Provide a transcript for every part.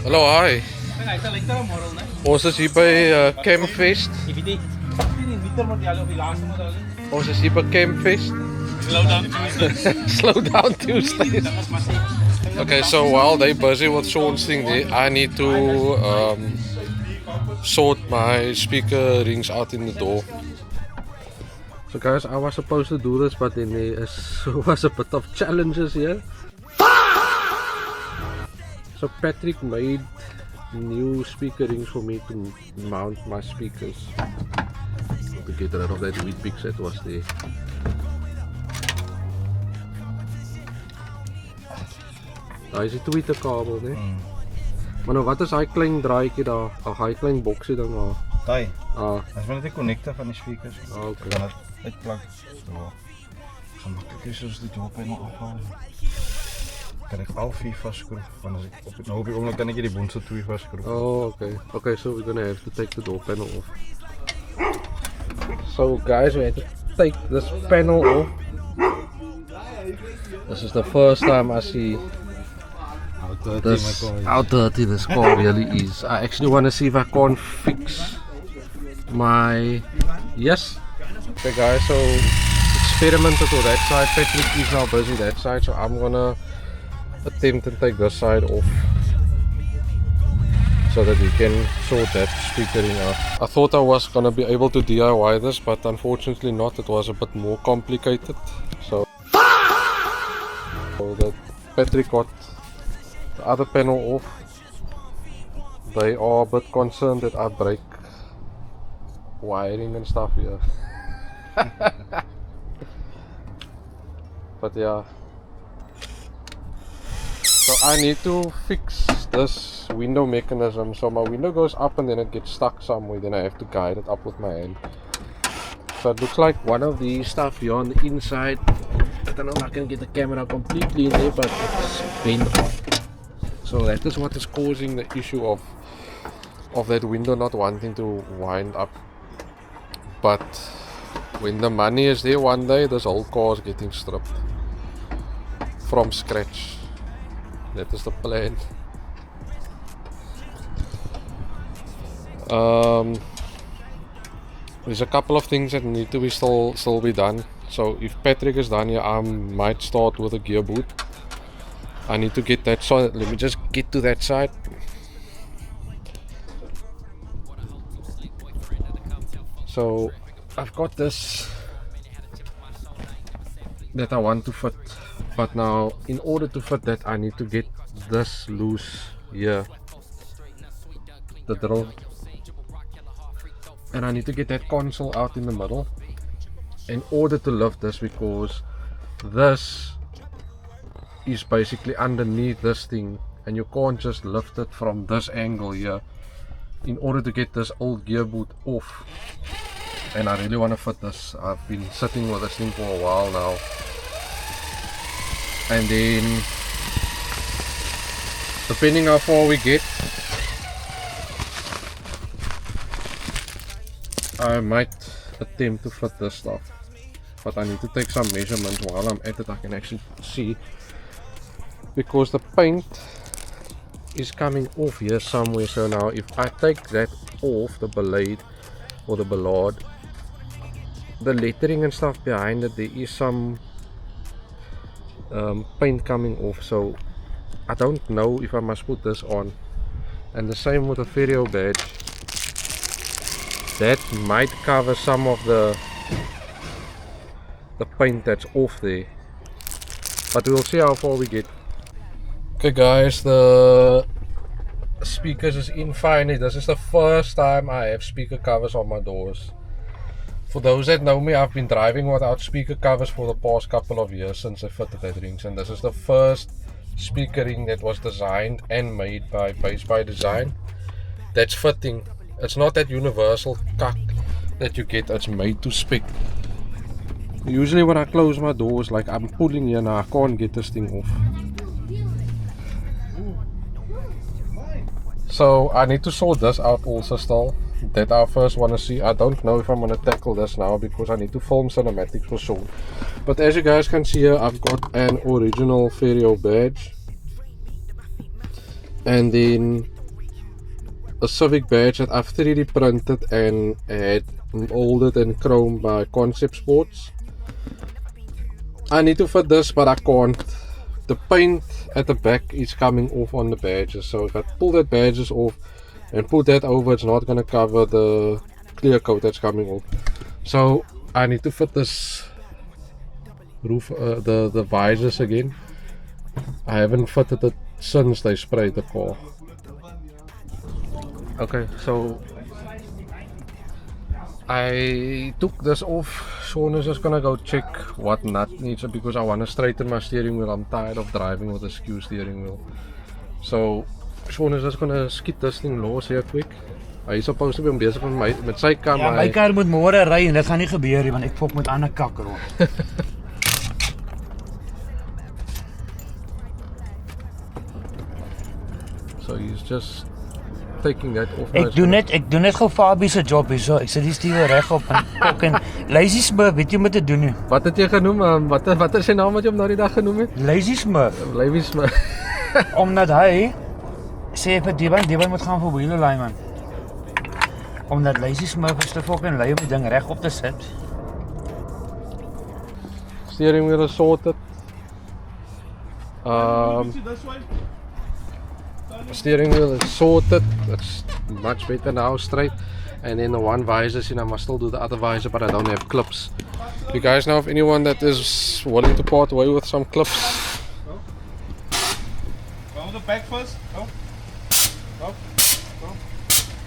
Hallo, hi. Ons is hier by Campfest. Ons is hier by Campfest. Slow down Tuesdays. Okay, so while they're busy with Shaun's thing there, I need to sort my speaker rings out in the door. So guys, I was supposed to do this, but then there was a bit of challenges here. So Patrick made new speaker rings for me to mount my speakers. To get rid of that weed pics that was there. Daar is die tweede kabel, né? Maar nou wat is hy klein draadjie daar? Hy klein boksie ding daar. Daai. Dis maar net die connector van die speakers. Okay. Dan uitplak. So. Gaan maklik is as die dooppanel afhaal. Kan ek al 4 vasskroef, want as ek op die oomblik kan ek die boonste 2 vasskroef. Oh, okay. Okay, so we're gonna have to take the door panel off. So guys, we have to take this panel off. This is the first time I see how dirty this car really is. I actually want to see if I can fix my... Yes. Okay guys, so experimented to that side. Patrick is now busy that side, so I'm gonna attempt to take this side off so that we can sort that speakering out. I thought I was gonna be able to DIY this, but unfortunately not. It was a bit more complicated. So that Patrick got the other panel off. They are a bit concerned that I break wiring and stuff here. But yeah. So I need to fix this window mechanism. So my window goes up and then it gets stuck somewhere. Then I have to guide it up with my hand. So it looks like one of these stuff here on the inside. I don't know if I can get the camera completely in there, but it's bent off. So that is what is causing the issue of that window not wanting to wind up. But when the money is there one day, this whole car is getting stripped from scratch. That is the plan. There's a couple of things that need to be still be done. So if Patrick is done here, I might start with a gear boot. I need to get that side. Let me just get to that side. So I've got this that I want to fit, but now in order to fit that I need to get this loose here, the drill, and I need to get that console out in the middle in order to lift this, because this is basically underneath this thing and you can't just lift it from this angle here in order to get this old gear boot off. And I really want to fit this. I've been sitting with this thing for a while now. And then depending how far we get, I might attempt to fit this stuff, but I need to take some measurements while I'm at it. I can actually see, because the paint is coming off here somewhere. So now if I take that off, the blade or the ballard, the lettering and stuff behind it, there is some paint coming off. So I don't know if I must put this on. And the same with the Ferio badge, that might cover some of the paint that's off there, but we'll see how far we get. Okay guys, the speakers is in finally. This is the first time I have speaker covers on my doors. For those that know me, I've been driving without speaker covers for the past couple of years since I fitted that rings, and this is the first speaker ring that was designed and made by Base by Design that's fitting. It's not that universal cut that you get, it's made to spec. Usually when I close my doors, like I'm pulling here now, I can't get this thing off. So I need to sort this out also still. That I first want to see. I don't know if I'm going to tackle this now because I need to film cinematics for Shaun. But as you guys can see here, I've got an original Ferio badge. And then a Civic badge that I've 3D printed and had molded and chromed by Concept Sports. I need to fit this, but I can't. The paint at the back is coming off on the badges, so if I pull that badges off and put that over, it's not gonna cover the clear coat that's coming off. So I need to fit this roof, the visors again. I haven't fitted it since they sprayed the car. Okay, so I took this off. Shaun is just gonna go check what nut needs it because I want to straighten my steering wheel. I'm tired of driving with a skew steering wheel. So Shaun is just gonna skid this thing los here quick. He's supposed to be bezig met sy kar. Ja, my kar moet môre ry en dit gaan nie gebeur nie want ek fok met ander kak rond. So he's just taking that off. Ek doen net gou Fabie se job hier so. Ek sit die stuur reg op en kok en Lazy Smurf, weet jy wat te doen nie? Wat het jy genoem? Wat is sy naam wat jy hom nou die dag genoem het? Lazy Smurf. Lazy Smurf. Omdat hy sê vir Dewan moet gaan vir wheel alignment. Omdat Lazy Smurf is te fucking lui om die ding reg op te sit. Steering wheel is sorted. Steering wheel is sorted. It's much better now, straight. And then the one visor, I must still do the other visor, but I don't have clips. You guys know of anyone that is willing to part away with some clips? Go the back first. Go.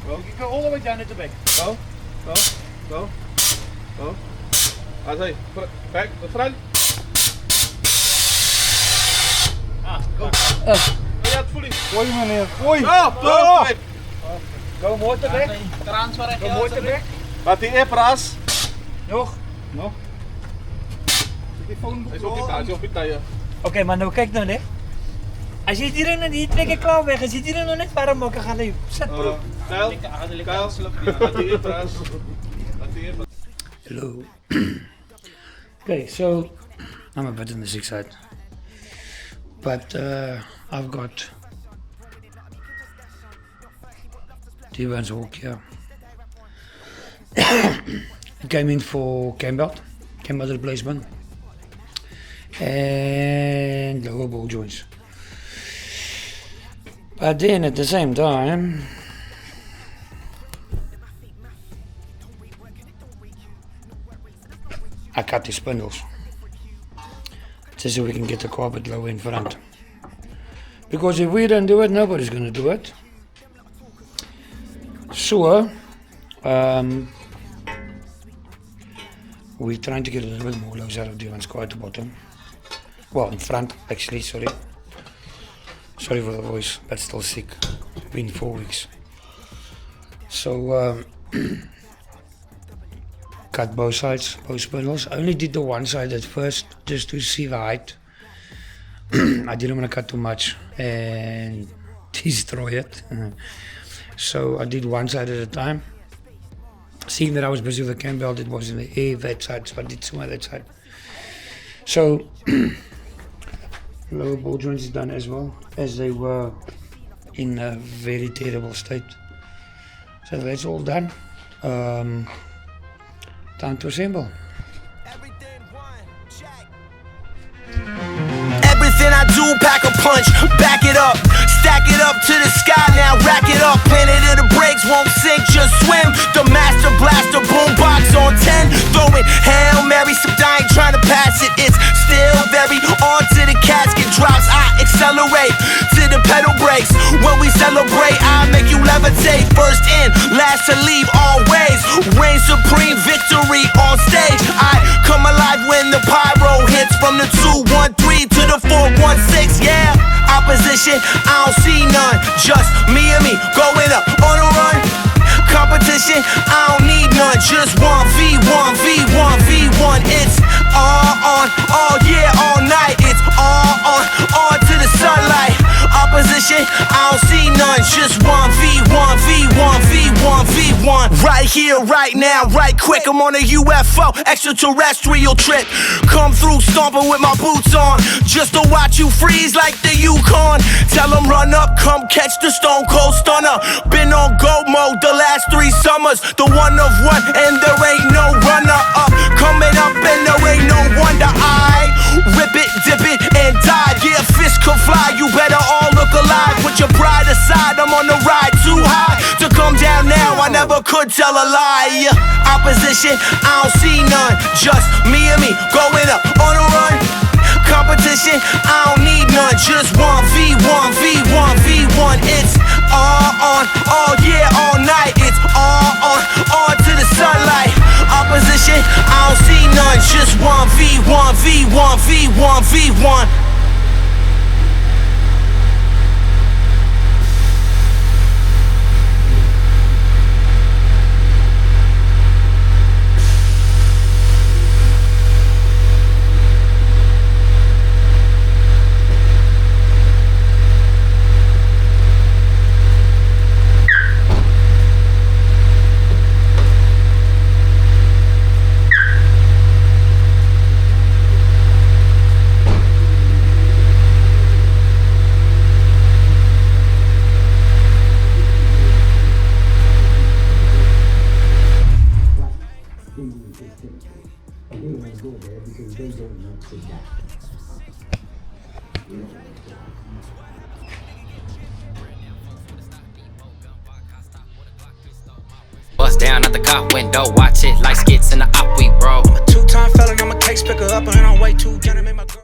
You go all the way down at the back. Go. I say, back, the front. Go. Ja, het voel ik. Gooi meneer, gooi. Perfect. Go motor back. Transfer. Go motor back. Wat die epras? Nog. Die phone is op die tye. Okay, maar nou kyk nou net. As jy hier in die trek klaar weg, as jy hier nog net warm maak, gaan jy sit bro. Kyle, wat die epras? Hello. Okay, so I'm a bit on the sick side. But I've got T-Bands walk here. It came in for cam belt replacement and lower ball joints. But then at the same time, I cut the spindles just so we can get the car a bit lower in front. Because if we don't do it, nobody's going to do it. So, we're trying to get a little bit more loads out of the one's car at the bottom. Well, in front, actually, sorry. Sorry for the voice, but still sick. Been 4 weeks. So, cut both sides, both spindles. I only did the one side at first, just to see the height. I didn't want to cut too much and destroy it. So I did one side at a time. Seeing that I was busy with the cam belt, it was in the air that side, so I did some of that side. So lower ball joints is done as well, as they were in a very terrible state. So that's all done. Time to assemble. Everything I do, pack a punch, back it up, stack it up to the sky, now rack it up. Planet of the brakes won't sink, just swim. The master blaster boombox on 10, throwing Hail Mary, some I ain't trying to pass it. It's still very on to the casket drops. I accelerate to the pedal brakes. When we celebrate, I make you levitate. First in, last to leave, always. Reign supreme, victory on stage. I come alive when the pyro hits from the 213 to the 416, yeah. Opposition, I don't see none. Just me and me going up on a run. Competition, I don't need none. Just 1v1, v1, v1. It's all on, all year, all night. It's all on to the sunlight. Opposition, I don't see none. Just 1v1, v1, v1, v1. 1v1. Right here, right now, right quick. I'm on a UFO, extraterrestrial trip. Come through stomping with my boots on, just to watch you freeze like the Yukon. Tell them run up, come catch the stone cold stunner. Been on go mode the last 3 summers. The one of one, and there ain't no runner up. Coming up and there ain't no wonder I rip it, dip it, and die. Yeah, fish could fly, you better all look alive. Put your pride aside, I'm on the ride too high to come down now, I never could tell a lie. Opposition, I don't see none, just me and me going up on a run. Competition, I don't need none, just 1v1, v1, v1. It's all on, all year, all night. It's all to the sunlight. Opposition, I don't see none, just 1v1, v1, v1, v1. Bust down at the car window, watch it like skits in the Uppbeat, bro. I'm a 2-time felon, I'm a case picker up, and I'm way too gentleman, my girl.